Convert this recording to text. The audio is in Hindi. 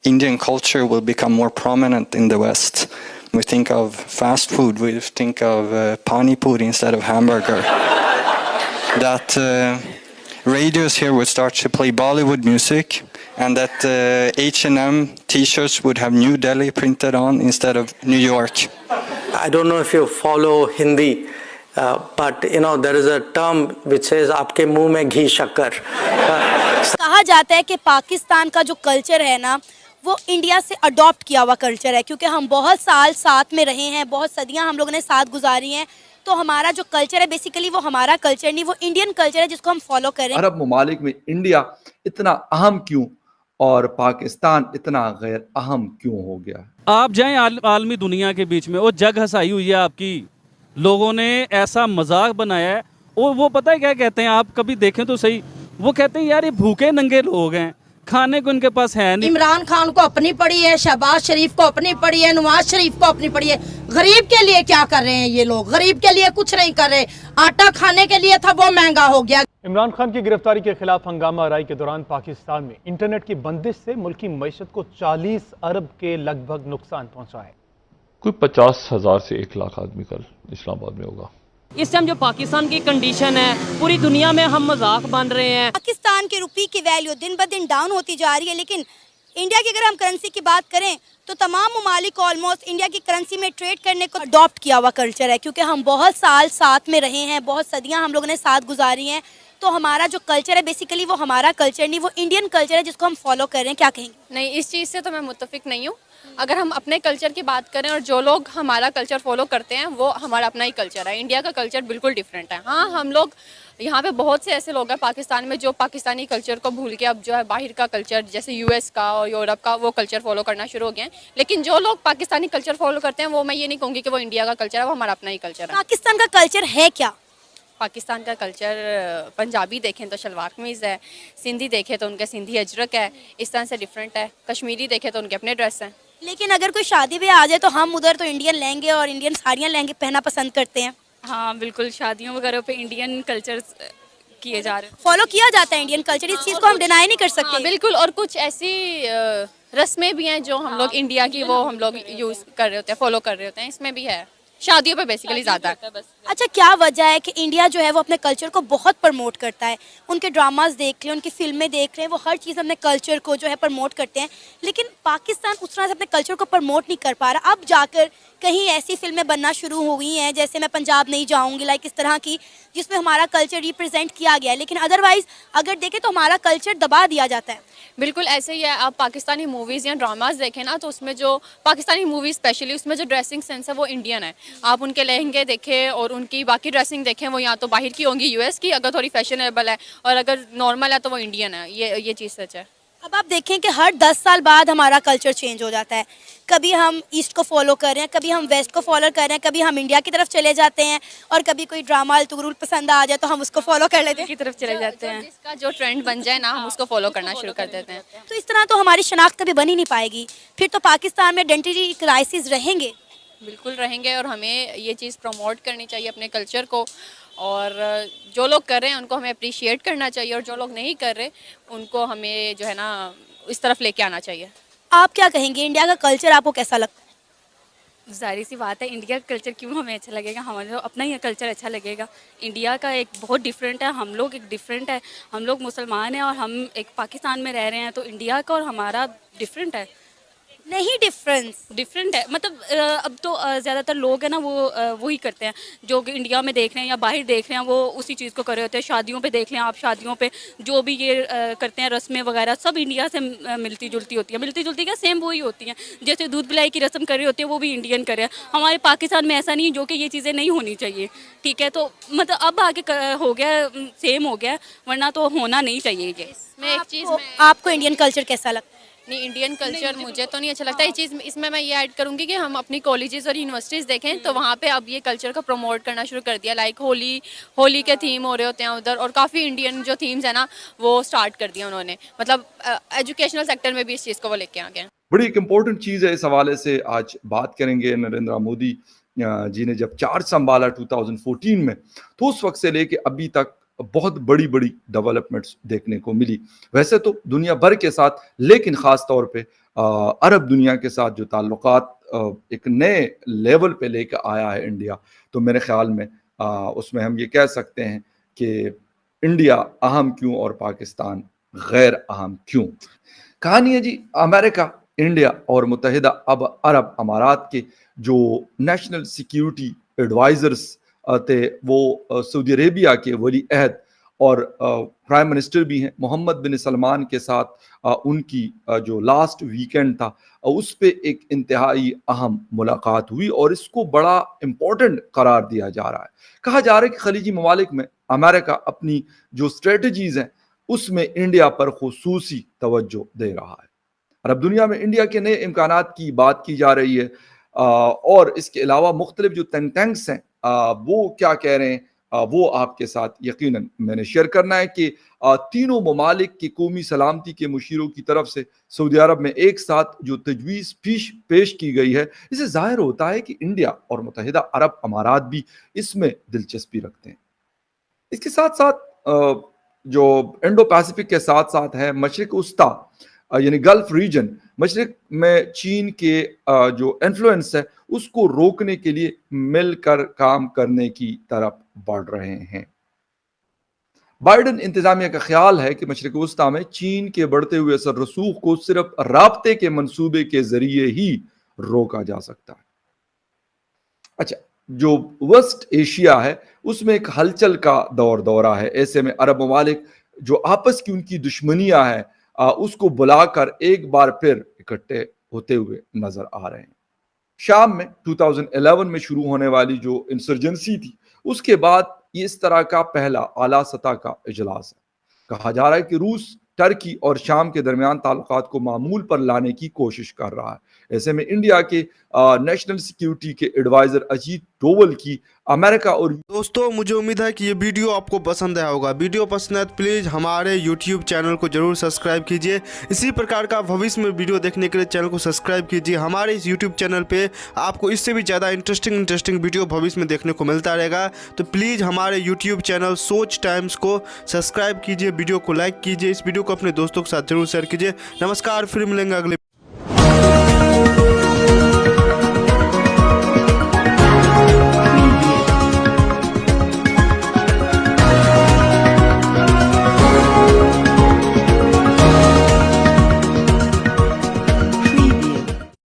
Indian culture will become more prominent in the West. We think of fast food, we think of pani puri instead of hamburger. That radios here would start to play Bollywood music, and that H&M t-shirts would have New Delhi printed on instead of New York. I don't know if you follow Hindi, but there is a term which says आपके मुंह में घी शक्कर. कहा जाता है कि पाकिस्तान का जो कल्चर है ना वो इंडिया से अडॉप्ट किया हुआ कल्चर है, क्योंकि हम बहुत साल साथ में रहे हैं, बहुत सदियां हम लोगों ने साथ गुजारी हैं, तो हमारा जो कल्चर है बेसिकली वो हमारा कल्चर नहीं, वो इंडियन कल्चर है जिसको हम फॉलो कर रहे हैं. अरब ममालिक में इंडिया इतना अहम क्यों और पाकिस्तान इतना गैर अहम क्यों हो गया? आप जाएं आलमी दुनिया के बीच में, वो जग हंसाई हुई है आपकी, लोगों ने ऐसा मजाक बनाया है. और वो पता है क्या कहते हैं, आप कभी देखें तो सही, वो कहते हैं यार ये भूखे नंगे लोग हैं, खाने को इनके पास है नहीं. इमरान खान को अपनी पड़ी है, शहबाज शरीफ को अपनी पड़ी है, नवाज शरीफ को अपनी पड़ी है. गरीब के लिए क्या कर रहे हैं ये लोग? गरीब के लिए कुछ नहीं कर रहे. आटा खाने के लिए था वो महंगा हो गया. इमरान खान की गिरफ्तारी के खिलाफ हंगामा आराई के दौरान पाकिस्तान में इंटरनेट की बंदिश से मुल्क की मईशत को 40 अरब के लगभग नुकसान पहुंचा है. कोई 50,000 से 1 लाख आदमी कल इस्लामाबाद में होगा. इस टाइम जो पाकिस्तान की कंडीशन है, पूरी दुनिया में हम मजाक बन रहे हैं. पाकिस्तान के रुपये की वैल्यू दिन ब दिन डाउन होती जा रही है, लेकिन इंडिया की अगर हम करेंसी की बात करें तो तमाम ममालिक ऑलमोस्ट इंडिया की करेंसी में ट्रेड करने को अडॉप्ट किया हुआ कल्चर है, क्योंकि हम बहुत साल साथ में रहे हैं, बहुत सदियां हम लोगों ने साथ गुजारी हैं, तो हमारा जो कल्चर है बेसिकली वो हमारा कल्चर नहीं, वो इंडियन कल्चर है जिसको हम फॉलो कर रहे हैं. क्या कहेंगे? नहीं, इस चीज़ से तो मैं मुत्तफिक नहीं हूँ. अगर हम अपने कल्चर की बात करें और जो लोग हमारा कल्चर फॉलो करते हैं वो हमारा अपना ही कल्चर है. इंडिया का कल्चर बिल्कुल डिफरेंट है. हाँ, हम लोग यहाँ पे बहुत से ऐसे लोग हैं पाकिस्तान में जो पाकिस्तानी कल्चर को भूल के अब जो है बाहर का कल्चर जैसे यूएस का और यूरोप का वो कल्चर फॉलो करना शुरू हो गए हैं. लेकिन जो लोग पाकिस्तानी कल्चर फॉलो करते हैं वो मैं ये नहीं कहूँगी कि वो इंडिया का कल्चर है, वो हमारा अपना ही कल्चर है. पाकिस्तान का कल्चर है क्या? पाकिस्तान का कल्चर, पंजाबी देखें तो शलवार कमीज़ है, सिंधी देखें तो उनके सिंधी अजरक है, इस तरह से डिफरेंट है. कश्मीरी देखें तो उनके अपने ड्रेस हैं. लेकिन अगर कोई शादी ब्याह आ जाए तो हम उधर तो इंडियन लहंगे और इंडियन साड़ियाँ लहंगे पहनना पसंद करते हैं. हाँ बिल्कुल, शादियों वगैरह पे इंडियन कल्चर किए जा रहे हैं, फॉलो किया जाता है इंडियन कल्चर. इस चीज़ को हम डिनाई नहीं कर सकते. हाँ, बिल्कुल. और कुछ ऐसी रस्में भी हैं जो हम लोग इंडिया की वो हम लोग यूज़ कर रहे होते हैं, फॉलो कर रहे होते हैं. इसमें भी है, शादियों पे बेसिकली ज़्यादा है. अच्छा, क्या वजह है कि इंडिया जो है वो अपने कल्चर को बहुत प्रमोट करता है? उनके ड्रामास देख लें, उनकी फिल्में देख लें, वो हर चीज़ अपने कल्चर को जो है प्रमोट करते हैं, लेकिन पाकिस्तान उस तरह से अपने कल्चर को प्रमोट नहीं कर पा रहा. अब जाकर कहीं ऐसी फिल्में बनना शुरू हो गई हैं जैसे मैं पंजाब नहीं जाऊंगी, लाइक इस तरह की, जिसमें हमारा कल्चर रिप्रेजेंट किया गया है, लेकिन अदरवाइज अगर देखें तो हमारा कल्चर दबा दिया जाता है. बिल्कुल ऐसे ही है. आप पाकिस्तानी मूवीज़ या ड्रामास देखें ना तो उसमें जो पाकिस्तानी मूवीज़ स्पेशली उसमें जो ड्रेसिंग सेंस है वो इंडियन है. आप उनके लहंगे देखें और उनकी बाकी ड्रेसिंग देखें, वो या तो बाहर की होंगी यूएस की अगर थोड़ी फैशनेबल है, और अगर नॉर्मल है तो वो इंडियन है. ये चीज़ सच है. अब आप देखें कि हर 10 साल बाद हमारा कल्चर चेंज हो जाता है. कभी हम ईस्ट को फॉलो कर रहे हैं, कभी हम वेस्ट को फॉलो कर रहे हैं, कभी हम इंडिया की तरफ चले जाते हैं, और कभी कोई ड्रामा तुगरुल पसंद आ जाए तो हम उसको फॉलो कर लेते हैं, की तरफ चले जाते हैं. जिसका जो ट्रेंड बन जाए ना हम उसको फॉलो करना शुरू कर देते हैं. तो इस तरह तो हमारी शनाख्त कभी बन ही नहीं पाएगी. फिर तो पाकिस्तान में आइडेंटिटी क्राइसिस रहेंगे. बिल्कुल रहेंगे, और हमें ये चीज़ प्रमोट करनी चाहिए अपने कल्चर को, और जो लोग कर रहे हैं उनको हमें अप्रिशिएट करना चाहिए, और जो लोग नहीं कर रहे उनको हमें जो है ना इस तरफ लेके आना चाहिए. आप क्या कहेंगे, इंडिया का कल्चर आपको कैसा लगता है? जाहिर सी बात है, इंडिया का कल्चर क्यों हमें अच्छा लगेगा, हमारा अपना ही कल्चर अच्छा लगेगा. इंडिया का एक बहुत डिफरेंट है, हम लोग एक डिफरेंट है. हम लोग मुसलमान हैं और हम एक पाकिस्तान में रह रहे हैं, तो इंडिया का और हमारा डिफरेंट है. नहीं, डिफरेंट है मतलब अब तो ज़्यादातर लोग हैं ना वो वही करते हैं जो कि इंडिया में देख रहे हैं या बाहर देख रहे हैं, वो उसी चीज़ को कर रहे होते हैं. शादियों पे देख लें आप, शादियों पे जो भी ये करते हैं रस्में वगैरह सब इंडिया से मिलती जुलती होती है. मिलती जुलती क्या, सेम वही होती हैं. जैसे दूध पिलाई की रस्म कर रहे होते हैं वो भी इंडियन कर रहे हैं. हमारे पाकिस्तान में ऐसा नहीं जो कि ये चीज़ें नहीं होनी चाहिए. ठीक है, तो मतलब अब आगे हो गया, सेम हो गया, वरना तो होना नहीं चाहिए. ये इसमें एक चीज़ आपको इंडियन कल्चर कैसा लगता है? नहीं, इंडियन कल्चर मुझे तो नहीं अच्छा लगता. ये चीज़ इसमें मैं ये ऐड करूँगी कि हम अपनी कॉलेजेस और यूनिवर्सिटीज़ देखें तो वहाँ पे अब ये कल्चर को प्रमोट करना शुरू कर दिया. लाइक होली के थीम हो रहे होते हैं उधर, और काफ़ी इंडियन जो थीम्स है ना वो स्टार्ट कर दिया उन्होंने. मतलब एजुकेशनल सेक्टर में भी इस चीज़ को वो लेके आ गए. बड़ी एक इम्पोर्टेंट चीज़ है, इस हवाले से आज बात करेंगे. नरेंद्र मोदी जी ने जब चार्ज संभाला 2014 में, तो उस वक्त से लेके अभी तक बहुत बड़ी बड़ी डेवलपमेंट्स देखने को मिली. वैसे तो दुनिया भर के साथ, लेकिन ख़ास तौर पे अरब दुनिया के साथ जो ताल्लुकात एक नए लेवल पे लेकर आया है इंडिया, तो मेरे ख्याल में उसमें हम ये कह सकते हैं कि इंडिया अहम क्यों और पाकिस्तान गैर अहम क्यों। कहानी है जी, अमेरिका, इंडिया और मुत्तहिदा अरब अमारात के जो नेशनल सिक्योरिटी एडवाइजर्स थे वो सऊदी अरेबिया के वली अहद और प्राइम मिनिस्टर भी हैं मोहम्मद बिन सलमान के साथ उनकी जो लास्ट वीकेंड था उस पे एक इंतहाई अहम मुलाकात हुई और इसको बड़ा इम्पोर्टेंट करार दिया जा रहा है। कहा जा रहा है कि खलीजी ममालिक में अमेरिका अपनी जो स्ट्रेटजीज हैं उसमें इंडिया पर खुसूसी तवज्जो दे रहा है। अरब दुनिया में इंडिया के नए इम्कानात की बात की जा रही है और इसके अलावा मुख्तलिफ जो थिंक टैंक्स हैं वो क्या कह रहे हैं वो आपके साथ यकीनन मैंने शेयर करना है कि तीनों ममालिक की कौमी सलामती के मुशीरों की तरफ से सऊदी अरब में एक साथ जो तजवीज़ पेश की गई है, इससे जाहिर होता है कि इंडिया और मुत्तहिदा अरब अमारात भी इसमें दिलचस्पी रखते हैं। इसके साथ साथ जो इंडो पैसिफिक के साथ साथ है मशरिक उस्ता यानी गल्फ रीजन, मशरिक में चीन के जो इन्फ्लुएंस है उसको रोकने के लिए मिलकर काम करने की तरफ बढ़ रहे हैं। बाइडन इंतजामिया का ख्याल है कि मशरिक वस्ता में चीन के बढ़ते हुए असर रसूख को सिर्फ राब्ते के मंसूबे के जरिए ही रोका जा सकता है। अच्छा, जो वेस्ट एशिया है उसमें एक हलचल का दौरा है। ऐसे में अरब ममालिक जो आपस की उनकी दुश्मनियां हैं उसको बुलाकर एक बार फिर इकट्ठे होते हुए नजर आ रहे हैं। शाम में 2011 में शुरू होने वाली जो इंसर्जेंसी थी उसके बाद ये इस तरह का पहला आला सतह का इजलास है। कहा जा रहा है कि रूस टर्की और शाम के दरमियान ताल्लुकात को मामूल पर लाने की कोशिश कर रहा है। ऐसे में इंडिया के नेशनल सिक्योरिटी के एडवाइजर अजीत डोवल की अमेरिका और दोस्तों मुझे उम्मीद है कि ये वीडियो आपको पसंद आया होगा। वीडियो पसंद है तो प्लीज़ हमारे YouTube चैनल को जरूर सब्सक्राइब कीजिए। इसी प्रकार का भविष्य में वीडियो देखने के लिए चैनल को सब्सक्राइब कीजिए। हमारे इस YouTube चैनल पे आपको इससे भी ज़्यादा इंटरेस्टिंग वीडियो भविष्य में देखने को मिलता रहेगा। तो प्लीज़ हमारे YouTube चैनल सोच टाइम्स को सब्सक्राइब कीजिए, वीडियो को लाइक कीजिए, इस वीडियो को अपने दोस्तों के साथ जरूर शेयर कीजिए। नमस्कार, फिर मिलेंगे अगले